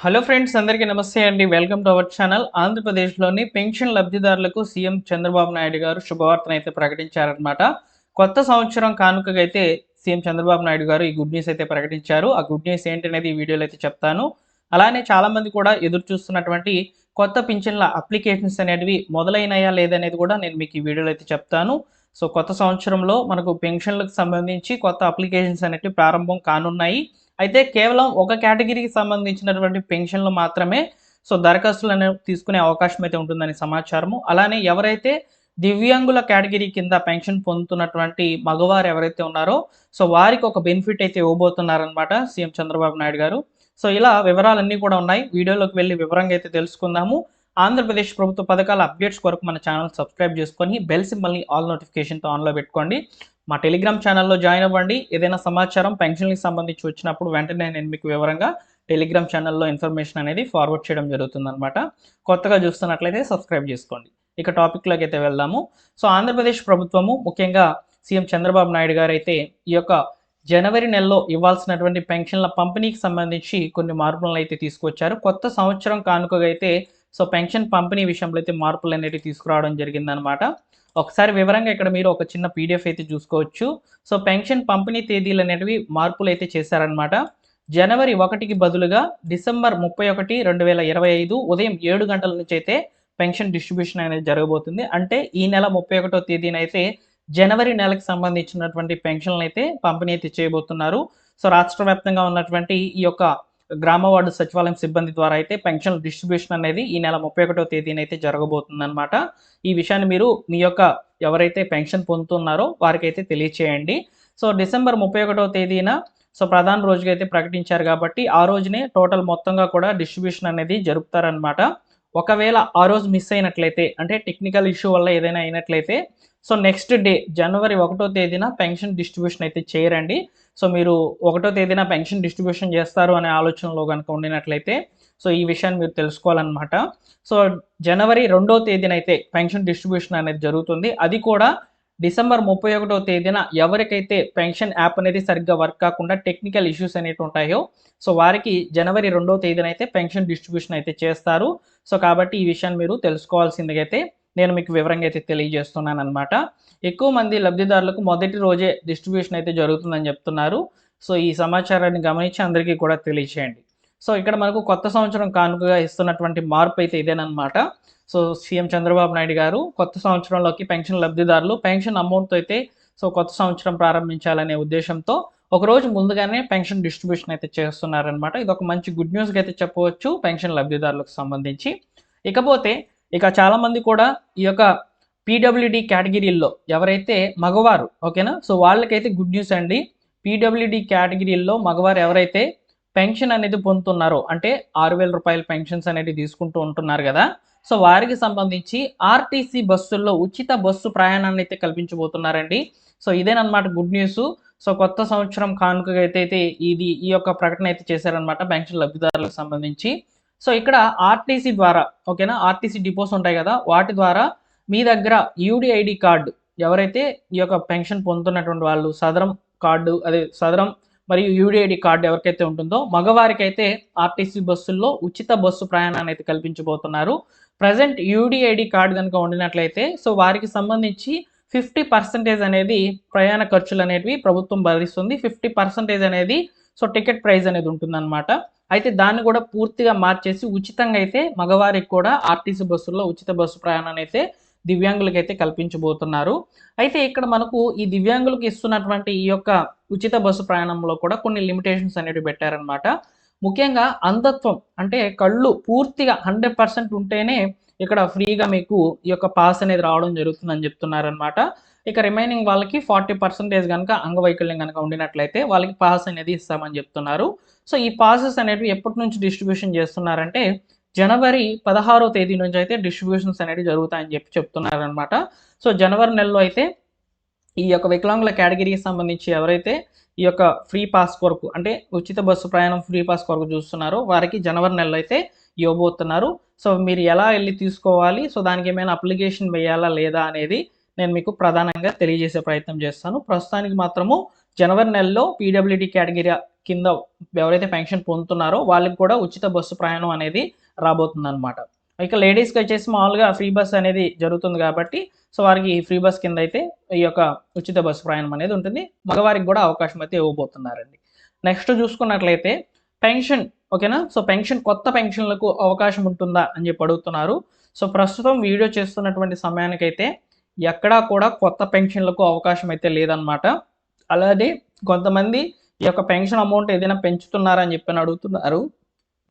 Hello friends, అందరికీ నమస్తే అండి. Welcome to our channel. ఆంధ్రప్రదేశ్లోని పెన్షన్ లబ్ధిదారులకు సీఎం చంద్రబాబు నాయుడు గారు శుభవార్తనైతే ప్రకటించారనమాట. కొత్త సంవత్సరం కానుకగా అయితే సీఎం చంద్రబాబు నాయుడు గారు ఈ గుడ్ న్యూస్ అయితే ప్రకటించారు. ఆ గుడ్ న్యూస్ ఏంటనేది ఈ వీడియోలో అయితే చెప్తాను. అలానే చాలామంది కూడా ఎదురు చూస్తున్నటువంటి కొత్త పింఛన్ల అప్లికేషన్స్ అనేటివి మొదలైనాయా లేదనేది కూడా నేను మీకు ఈ వీడియోలో అయితే చెప్తాను. సో కొత్త సంవత్సరంలో మనకు పెన్షన్లకు సంబంధించి కొత్త అప్లికేషన్స్ అనేటివి ప్రారంభం కానున్నాయి. అయితే కేవలం ఒక కేటగిరీకి సంబంధించినటువంటి పెన్షన్లు మాత్రమే దరఖాస్తులు అనేవి తీసుకునే అవకాశం అయితే ఉంటుందని సమాచారము. అలానే ఎవరైతే దివ్యాంగుల కేటగిరీ కింద పెన్షన్ పొందుతున్నటువంటి మగవారు ఎవరైతే ఉన్నారో వారికి ఒక బెనిఫిట్ అయితే ఇవ్వబోతున్నారనమాట సీఎం చంద్రబాబు నాయుడు గారు. ఇలా వివరాలన్నీ కూడా ఉన్నాయి. వీడియోలోకి వెళ్ళి వివరంగా అయితే తెలుసుకుందాము. ఆంధ్రప్రదేశ్ ప్రభుత్వ పథకాల అప్డేట్స్ కొరకు మన ఛానల్ సబ్స్క్రైబ్ చేసుకొని బెల్ సింబల్ని ఆల్ నోటిఫికేషన్తో ఆన్లో పెట్టుకోండి. మా టెలిగ్రామ్ ఛానల్లో జాయిన్ అవ్వండి. ఏదైనా సమాచారం పెన్షన్కి సంబంధించి వచ్చినప్పుడు వెంటనే నేను మీకు వివరంగా టెలిగ్రామ్ ఛానల్లో ఇన్ఫర్మేషన్ అనేది ఫార్వర్డ్ చేయడం జరుగుతుందన్నమాట. కొత్తగా చూస్తున్నట్లయితే సబ్స్క్రైబ్ చేసుకోండి. ఇక టాపిక్లోకి అయితే వెళ్దాము. ఆంధ్రప్రదేశ్ ప్రభుత్వము ముఖ్యంగా సీఎం చంద్రబాబు నాయుడు గారు అయితే ఈ యొక్క జనవరి నెలలో ఇవ్వాల్సినటువంటి పెన్షన్ల పంపిణీకి సంబంధించి కొన్ని మార్పులను అయితే తీసుకొచ్చారు. కొత్త సంవత్సరం కానుకగా అయితే పెన్షన్ పంపిణీ విషయంలో అయితే మార్పులు అనేవి తీసుకురావడం జరిగిందనమాట. ఒకసారి వివరంగా ఇక్కడ మీరు ఒక చిన్న పీడిఎఫ్ అయితే చూసుకోవచ్చు. పెన్షన్ పంపిణీ తేదీలు అనేటివి మార్పులు అయితే చేశారనమాట. జనవరి 1కి బదులుగా డిసెంబర్ 31, 2025 ఉదయం 7 గంటల నుంచి అయితే పెన్షన్ డిస్ట్రిబ్యూషన్ అనేది జరగబోతుంది. అంటే ఈ నెల 31వ తేదీన అయితే జనవరి నెలకు సంబంధించినటువంటి పెన్షన్లు అయితే పంపిణీ అయితే చేయబోతున్నారు. రాష్ట్ర వ్యాప్తంగా ఉన్నటువంటి ఈ యొక్క గ్రామ వార్డు సచివాలయం సిబ్బంది ద్వారా అయితే పెన్షన్ డిస్ట్రిబ్యూషన్ అనేది ఈ నెల 31వ తేదీన అయితే జరగబోతుందన్నమాట. ఈ విషయాన్ని మీరు మీ యొక్క ఎవరైతే పెన్షన్ పొందుతున్నారో వారికైతే తెలియచేయండి. డిసెంబర్ 31వ తేదీన ప్రధాన రోజుగా అయితే ప్రకటించారు కాబట్టి ఆ రోజునే టోటల్ మొత్తంగా కూడా డిస్ట్రిబ్యూషన్ అనేది జరుపుతారనమాట. ఒకవేళ ఆ రోజు మిస్ అయినట్లయితే, అంటే టెక్నికల్ ఇష్యూ వల్ల ఏదైనా అయినట్లయితే నెక్స్ట్ డే జనవరి 1వ తేదీన పెన్షన్ డిస్ట్రిబ్యూషన్ అయితే చేయరండి. మీరు 1వ తేదీన పెన్షన్ డిస్ట్రిబ్యూషన్ చేస్తారు అనే ఆలోచనలో కనుక ఉండినట్లయితే ఈ విషయాన్ని మీరు తెలుసుకోవాలన్నమాట. జనవరి 2వ తేదీన అయితే పెన్షన్ డిస్ట్రిబ్యూషన్ అనేది జరుగుతుంది. అది కూడా డిసెంబర్ 31వ తేదీన ఎవరికైతే పెన్షన్ యాప్ అనేది సరిగ్గా వర్క్ కాకుండా టెక్నికల్ ఇష్యూస్ అనేవి ఉంటాయో వారికి జనవరి 2వ తేదీన అయితే పెన్షన్ డిస్ట్రిబ్యూషన్ అయితే చేస్తారు. కాబట్టి ఈ విషయాన్ని మీరు తెలుసుకోవాల్సిందిగా అయితే నేను మీకు వివరంగా అయితే తెలియజేస్తున్నాను అనమాట. ఎక్కువ మంది లబ్ధిదారులకు మొదటి రోజే డిస్ట్రిబ్యూషన్ అయితే జరుగుతుందని చెప్తున్నారు. ఈ సమాచారాన్ని గమనించి అందరికీ కూడా తెలియచేయండి. ఇక్కడ మనకు కొత్త సంవత్సరం కానుకగా ఇస్తున్నటువంటి మార్పు అయితే ఇదేనమాట. సీఎం చంద్రబాబు నాయుడు గారు కొత్త సంవత్సరంలోకి పెన్షన్ లబ్ధిదారులు పెన్షన్ అమౌంట్తో అయితే కొత్త సంవత్సరం ప్రారంభించాలనే ఉద్దేశంతో ఒకరోజు ముందుగానే పెన్షన్ డిస్ట్రిబ్యూషన్ అయితే చేస్తున్నారనమాట. ఇది ఒక మంచి గుడ్ న్యూస్గా అయితే చెప్పవచ్చు పెన్షన్ లబ్ధిదారులకు సంబంధించి. ఇకపోతే చాలామంది కూడా ఈ యొక్క పీడబ్ల్యూడి కేటగిరీల్లో ఎవరైతే మగవారు, ఓకేనా, వాళ్ళకైతే గుడ్ న్యూస్ అండి. పీడబ్ల్యూడి కేటగిరీల్లో మగవారు ఎవరైతే పెన్షన్ అనేది పొందుతున్నారో, అంటే 6,000 రూపాయల పెన్షన్స్ అనేది తీసుకుంటూ ఉంటున్నారు కదా, వారికి సంబంధించి ఆర్టీసీ బస్సుల్లో ఉచిత బస్సు ప్రయాణాన్ని అయితే కల్పించబోతున్నారండి. ఇదేనమాట గుడ్ న్యూస్. కొత్త సంవత్సరం కానుకగా అయితే ఈ యొక్క ప్రకటన అయితే చేశారనమాట పెన్షన్ లబ్ధిదారులకు సంబంధించి. ఇక్కడ ఆర్టీసీ ద్వారా, ఓకేనా, ఆర్టీసీ డిపోస్ ఉంటాయి కదా, వాటి ద్వారా మీ దగ్గర యూడిఐడి కార్డు ఎవరైతే ఈ యొక్క పెన్షన్ పొందుతున్నటువంటి వాళ్ళు సదరం కార్డు, అదే సదరం మరియు యూడిఐడి కార్డు ఎవరికైతే ఉంటుందో మగవారికి అయితే ఆర్టీసీ బస్సుల్లో ఉచిత బస్సు ప్రయాణాన్ని అయితే కల్పించబోతున్నారు. ప్రజెంట్ యూడిఐడి కార్డు కనుక ఉండినట్లయితే వారికి సంబంధించి 50% అనేది ప్రయాణ ఖర్చులు అనేవి ప్రభుత్వం భరిస్తుంది. 50% అనేది టికెట్ ప్రైస్ అనేది ఉంటుందన్నమాట. అయితే దాన్ని కూడా పూర్తిగా మార్చేసి ఉచితంగా అయితే మగవారికి కూడా ఆర్టీసీ బస్సుల్లో ఉచిత బస్సు ప్రయాణాన్ని అయితే దివ్యాంగులకు అయితే కల్పించబోతున్నారు. అయితే ఇక్కడ మనకు ఈ దివ్యాంగులకు ఇస్తున్నటువంటి ఈ యొక్క ఉచిత బస్సు ప్రయాణంలో కూడా కొన్ని లిమిటేషన్స్ అనేవి పెట్టారనమాట. ముఖ్యంగా అంధత్వం, అంటే కళ్ళు పూర్తిగా 100% ఉంటేనే ఇక్కడ ఫ్రీగా మీకు ఈ యొక్క పాస్ అనేది రావడం జరుగుతుందని చెప్తున్నారనమాట. ఇక రిమైనింగ్ వాళ్ళకి 40% కనుక అంగవైకల్యం కనుక ఉండినట్లయితే వాళ్ళకి పాస్ అనేది ఇస్తామని చెప్తున్నారు. ఈ పాసెస్ అనేవి ఎప్పటి నుంచి డిస్ట్రిబ్యూషన్ చేస్తున్నారంటే జనవరి 16వ తేదీ నుంచి అయితే డిస్ట్రిబ్యూషన్స్ అనేవి జరుగుతాయని చెప్తున్నారనమాట. జనవరి నెలలో అయితే ఈ యొక్క వికలాంగుల కేటగిరీకి సంబంధించి ఎవరైతే ఈ యొక్క ఫ్రీ పాస్ కొరకు, అంటే ఉచిత బస్సు ప్రయాణం ఫ్రీ పాస్ కొరకు చూస్తున్నారో వారికి జనవరి నెలలో అయితే ఇవ్వబోతున్నారు. మీరు ఎలా వెళ్ళి తీసుకోవాలి, దానికి ఏమైనా అప్లికేషన్ వేయాలా లేదా అనేది నేను మీకు ప్రధానంగా తెలియజేసే ప్రయత్నం చేస్తాను. ప్రస్తుతానికి మాత్రము జనవరి నెలలో పీడబ్ల్యూడి కింద ఎవరైతే పెన్షన్ పొందుతున్నారో వాళ్ళకి కూడా ఉచిత బస్సు ప్రయాణం అనేది రాబోతుందన్నమాట. ఇక లేడీస్‌కి వచ్చేసి మామూలుగా ఫ్రీ బస్ అనేది జరుగుతుంది కాబట్టి సో వారికి ఫ్రీ బస్ కింద అయితే ఈ యొక్క ఉచిత బస్సు ప్రయాణం అనేది ఉంటుంది. మగవారికి కూడా అవకాశం అయితే ఇవ్వబోతున్నారండి. నెక్స్ట్ చూసుకున్నట్లయితే పెన్షన్ ఓకేనా. సో పెన్షన్ కొత్త పెన్షన్లకు అవకాశం ఉంటుందా అని చెప్పి అడుగుతున్నారు. సో ప్రస్తుతం వీడియో చేస్తున్నటువంటి సమయానికైతే ఎక్కడా కూడా కొత్త పెన్షన్లకు అవకాశం అయితే లేదనమాట. అలాగే కొంతమంది ఈ యొక్క పెన్షన్ అమౌంట్ ఏదైనా పెంచుతున్నారని చెప్పి అడుగుతున్నారు.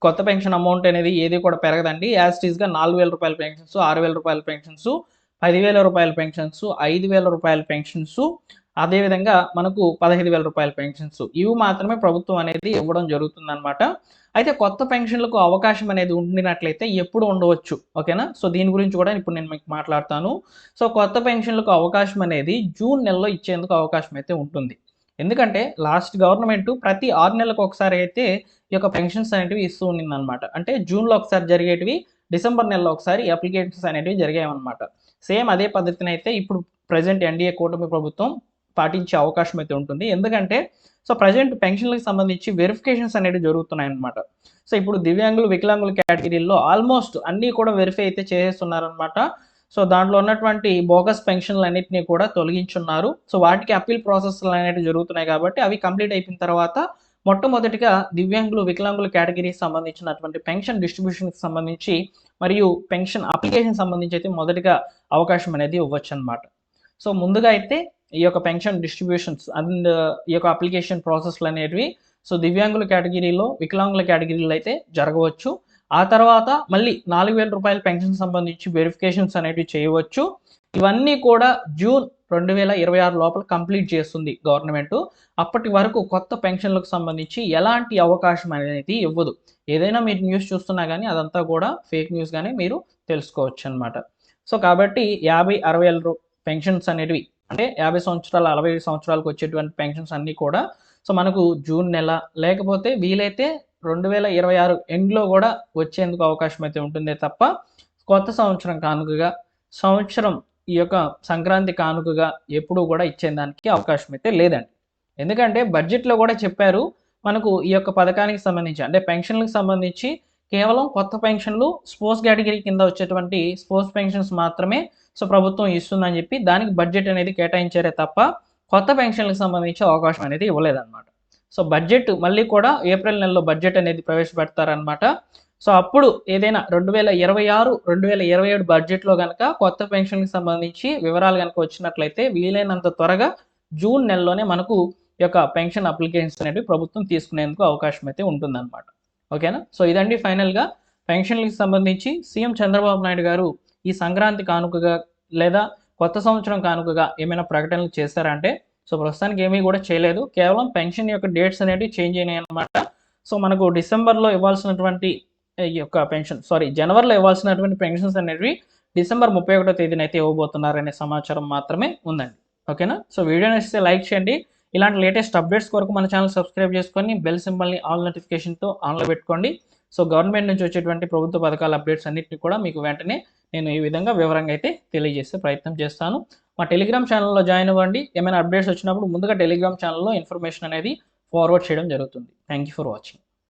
కొత్త పెన్షన్ అమౌంట్ అనేది ఏది కూడా పెరగదండి. యాజ్ ఇట్ ఈస్‌గా రూ. 4,000 పెన్షన్స్, రూ. 6,000 పెన్షన్స్, రూ. 10,000 పెన్షన్స్, రూ. 5,000 పెన్షన్స్, అదేవిధంగా మనకు రూ. 15,000 పెన్షన్స్ ఇవి మాత్రమే ప్రభుత్వం అనేది ఇవ్వడం జరుగుతుందనమాట. అయితే కొత్త పెన్షన్లకు అవకాశం అనేది ఉండినట్లయితే ఎప్పుడు ఉండవచ్చు ఓకేనా. సో దీని గురించి కూడా ఇప్పుడు నేను మీకు మాట్లాడతాను. సో కొత్త పెన్షన్లకు అవకాశం అనేది జూన్ నెలలో ఇచ్చేందుకు అవకాశం అయితే ఉంటుంది. ఎందుకంటే లాస్ట్ గవర్నమెంట్ ప్రతి 6 నెలలకు ఒకసారి అయితే ఈ యొక్క పెన్షన్స్ అనేటివి ఇస్తూ ఉండిందనమాట. అంటే జూన్‌లో ఒకసారి జరిగేటివి, డిసెంబర్ నెలలో ఒకసారి అప్లికేషన్స్ అనేటివి జరిగాయన్నమాట. సేమ్ అదే పద్ధతిని అయితే ఇప్పుడు ప్రెజెంట్ ఎన్డీఏ కూటమి ప్రభుత్వం పాటించే అవకాశం అయితే ఉంటుంది. ఎందుకంటే సో ప్రెజెంట్ పెన్షన్‌లకు సంబంధించి వెరిఫికేషన్స్ అనేటివి జరుగుతున్నాయన్నమాట. సో ఇప్పుడు దివ్యాంగులు, వికలాంగుల కేటగిరీల్లో ఆల్మోస్ట్ అన్నీ కూడా వెరిఫై అయితే చేసేస్తున్నారనమాట. సో దాంట్లో ఉన్నటువంటి బోగస్ పెన్షన్‌లన్నిటిని కూడా తొలగించున్నారు. సో వాటికి అప్పీల్ ప్రాసెస్‌లు అనేటివి జరుగుతున్నాయి కాబట్టి అవి కంప్లీట్ అయిపోయిన తర్వాత మొట్టమొదటిగా దివ్యాంగులు, వికలాంగుల కేటగిరీకి సంబంధించినటువంటి పెన్షన్ డిస్ట్రిబ్యూషన్‌కి సంబంధించి మరియు పెన్షన్ అప్లికేషన్ సంబంధించి అయితే మొదటిగా అవకాశం అనేది ఇవ్వొచ్చనమాట. సో ముందుగా అయితే ఈ యొక్క పెన్షన్ డిస్ట్రిబ్యూషన్స్ అండ్ ఈ యొక్క అప్లికేషన్ ప్రాసెస్‌లు అనేటివి సో దివ్యాంగుల కేటగిరీలో, వికలాంగుల కేటగిరీలో అయితే జరగవచ్చు. ఆ తర్వాత మళ్ళీ రూ. 4,000 పెన్షన్ సంబంధించి వెరిఫికేషన్స్ అనేటివి చేయవచ్చు. ఇవన్నీ కూడా జూన్ 2026 లోపల కంప్లీట్ చేస్తుంది గవర్నమెంటు. అప్పటి వరకు కొత్త పెన్షన్‌లకు సంబంధించి ఎలాంటి అవకాశం అనేది ఇవ్వదు. ఏదైనా మీరు న్యూస్ చూస్తున్నా గానీ అదంతా కూడా ఫేక్ న్యూస్‌గానే మీరు తెలుసుకోవచ్చనమాట. సో కాబట్టి 50, 60 ఏళ్ల పెన్షన్స్ అనేటివి అంటే 50 సంవత్సరాలు, 65 సంవత్సరాలకు వచ్చేటువంటి పెన్షన్స్ అన్నీ కూడా సో మనకు జూన్ నెల లేకపోతే వీలైతే 2026 ఎండ్‌లో కూడా వచ్చేందుకు అవకాశం అయితే ఉంటుందే తప్ప కొత్త సంవత్సరం కానుకగా, సంవత్సరం ఈ యొక్క సంక్రాంతి కానుకగా ఎప్పుడూ కూడా ఇచ్చేదానికి అవకాశం అయితే లేదండి. ఎందుకంటే బడ్జెట్‌లో కూడా చెప్పారు. మనకు ఈ యొక్క పథకానికి సంబంధించి అంటే పెన్షన్‌లకు సంబంధించి కేవలం కొత్త పెన్షన్‌లు స్పోర్ట్స్ కేటగిరీ కింద వచ్చేటువంటి స్పోర్ట్స్ పెన్షన్స్ మాత్రమే సో ప్రభుత్వం ఇస్తుందని చెప్పి దానికి బడ్జెట్ అనేది కేటాయించారే తప్ప కొత్త పెన్షన్‌లకు సంబంధించి అవకాశం అనేది ఇవ్వలేదన్నమాట. సో బడ్జెట్ మళ్ళీ కూడా ఏప్రిల్ నెలలో బడ్జెట్ అనేది ప్రవేశపెడతారనమాట. సో అప్పుడు ఏదైనా 2026, 2027 బడ్జెట్‌లో గనక కొత్త పెన్షన్‌కి సంబంధించి వివరాలు గనక వచ్చినట్లయితే వీలైనంత త్వరగా జూన్ నెలలోనే మనకు ఈ యొక్క పెన్షన్ అప్లికేషన్స్ అనేవి ప్రభుత్వం తీసుకునేందుకు అవకాశం అయితే ఉంటుందన్నమాట. ఓకేనా. సో ఇదండి ఫైనల్‌గా పెన్షన్‌లకి సంబంధించి సీఎం చంద్రబాబు నాయుడు గారు ఈ సంక్రాంతి కానుకగా లేదా కొత్త సంవత్సరం కానుకగా ఏమైనా ప్రకటనలు చేశారా అంటే సో ప్రస్తుతానికి ఏమీ కూడా చేయలేదు. కేవలం పెన్షన్ యొక్క డేట్స్ అనేటివి చేంజ్ అయినాయన్నమాట. సో మనకు డిసెంబర్‌లో ఇవ్వాల్సినటువంటి ఈ యొక్క జనవరిలో ఇవ్వాల్సినటువంటి పెన్షన్స్ అనేటివి డిసెంబర్ 31వ తేదీన అయితే ఇవ్వబోతున్నారనే సమాచారం మాత్రమే ఉందండి. ఓకేనా. సో వీడియో నచ్చితే లైక్ చేయండి. ఇలాంటి లేటెస్ట్ అప్డేట్స్ కొరకు మన ఛానల్ సబ్స్క్రైబ్ చేసుకొని బెల్ సింబల్‌ని ఆల్ నోటిఫికేషన్‌తో ఆన్‌లో పెట్టుకోండి. సో గవర్నమెంట్ నుంచి వచ్చేటువంటి ప్రభుత్వ పథకాల అప్డేట్స్ అన్నిటిని కూడా మీకు వెంటనే నేను ఈ విధంగా వివరంగా అయితే తెలియజేసే ప్రయత్నం చేస్తాను. మా టెలిగ్రామ్ ఛానల్‌లో జాయిన్ అవ్వండి. ఏమైనా అప్డేట్స్ వచ్చినప్పుడు ముందుగా టెలిగ్రామ్ ఛానల్‌లో ఇన్ఫర్మేషన్ అనేది ఫార్వర్డ్ చేయడం జరుగుతుంది. Thank you for watching.